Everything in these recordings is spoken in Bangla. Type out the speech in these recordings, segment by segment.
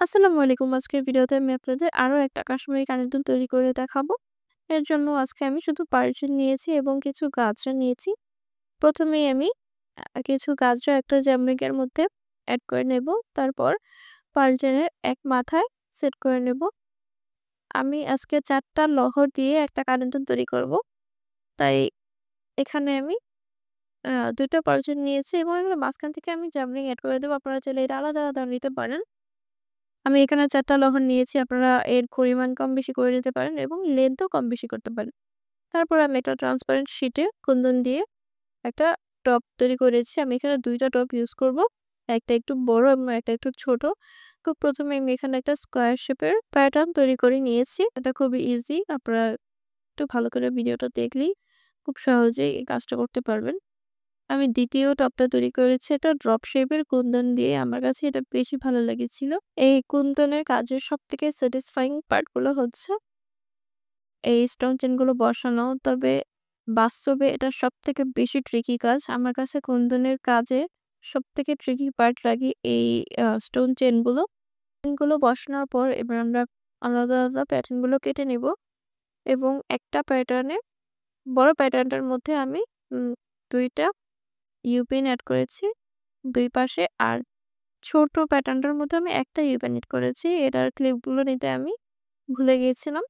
আসসালামু আলাইকুম। আজকের ভিডিওতে আমি আপনাদের আরো একটা কাশ্মীরি কানের দুল তৈরি করে দেখাবো। এর জন্য আজকে আমি শুধু পার্সিন নিয়েছি এবং কিছু গাজরা নিয়েছি। ১ম এই আমি কিছু গাজরা একটা জ্যামরিকের মধ্যে এড করে নেব। তারপর পার্সিনের এক মাথায় সেট করে নেব। আমি আজকে ৪ টা লহর দিয়ে একটা কানের দুল তৈরি করব। তাই এখানে আমি ২ টা পার্সিন নিয়েছি এবং এগুলো মাঝখান থেকে আমি জ্যামরিক এড করে দেব। আপনারা চাইলে এটা আলাদা, আলাদাও নিতে পারেন। আমি এখানে ৪ টা লহর নিয়েছি। আপনারা এর পরিমাণ কম বেশি করে নিতে পারেন এবং লেন্থও কম বেশি করতে পারেন। তারপর আমি একটা ট্রান্সপারেন্ট শিটে কুন্দন দিয়ে একটা টপ তৈরি করেছি। আমি এখানে ২ টা টপ ইউজ করব। একটা একটু বড় এবং একটা একটু ছোট। তো ১ম এ আমি এখানে একটা স্কোয়ার শেপের প্যাটার্ন তৈরি করে নিয়েছি। এটা খুবই ইজি। আপনারা একটু ভালো করে ভিডিওটা দেখলেই খুব সহজেই এই কাজটা করতে পারবেন। আমি ২য় টপটা তৈরি করেছি। এটা ড্রপ শেপের কুন্দন দিয়ে। আমার কাছে এটা বেশি ভালো লেগেছিল। এই কুন্দনের কাজের সবথেকে স্যাটিসফাইং পার্ট গুলো হচ্ছে এই স্টোন চেইন গুলো বসানো। তবে বাস্তবে এটা সবথেকে বেশি ট্রিকি কাজ। আমার কাছে কুন্দনের কাজে সবথেকে ট্রিকি পার্ট লাগে এই স্টোন চেইন গুলো। চেইন গুলো বসানোর পর এবার আমরা আলাদা, আলাদা প্যাটার্ন গুলো কেটে নিব এবং একটা প্যাটার্নে বড় প্যাটার্নটার মধ্যে আমি ২ টা ইউ-পিন এড করেছি ২ পাশে। আর ছোট প্যাটার্নটার মধ্যে আমি একটা ইউ-পিন এড করেছি। এটার ক্লিপগুলো নিতে আমি ভুলে গিয়েছিলাম।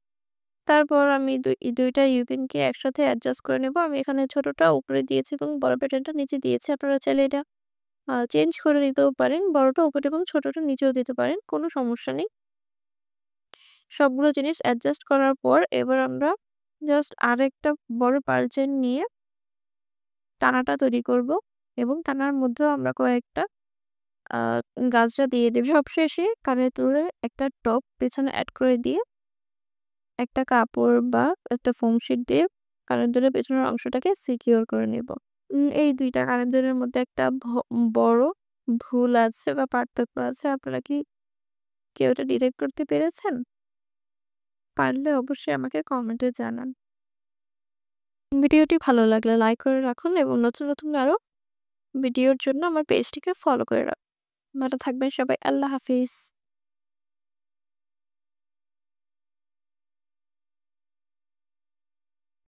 তারপর আমি ২ টা ইউ-পিনকে একসাথে অ্যাডজাস্ট করে নেব। আমি এখানে ছোটটা উপরে দিয়েছি এবং বড় প্যাটার্নটা নিচে দিয়েছি। আপনারা চাইলে এটা চেঞ্জ করে নিতেও পারেন। বড়টা উপরে এবং ছোটটা নিচেও দিতে পারেন। কোনো সমস্যা নেই। সবগুলো জিনিস অ্যাডজাস্ট করার পর এবার আমরা জাস্ট আরেকটা বড় পার্ল চেইন নিয়ে টানাটা তৈরি করব এবং টানার মধ্যেও আমরা কয়েকটা আ গাজরা দিয়ে দেব। সবশেষে কানের দুলের একটা টপ পেছনে এড করে দিয়ে একটা কাপড় বা একটা ফোম শিট দিয়ে কানের দুলের পেছনের অংশটাকে সিকিউর করে নেব। এই ২ টা কানের দুলের মধ্যে একটা বড় ভুল আছে বা পার্থক্য আছে। আপনারা কি কেউ এটা ডিটেক্ট করতে পেরেছেন? পারলে অবশ্যই আমাকে কমেন্টে জানান। ভিডিওটি ভালো লাগলে লাইক করে রাখুন এবং নতুন, নতুন আরো ভিডিওর জন্য আমার পেজটিকে ফলো করে রাখুন। ভালো থাকবেন সবাই। আল্লাহ হাফিজ।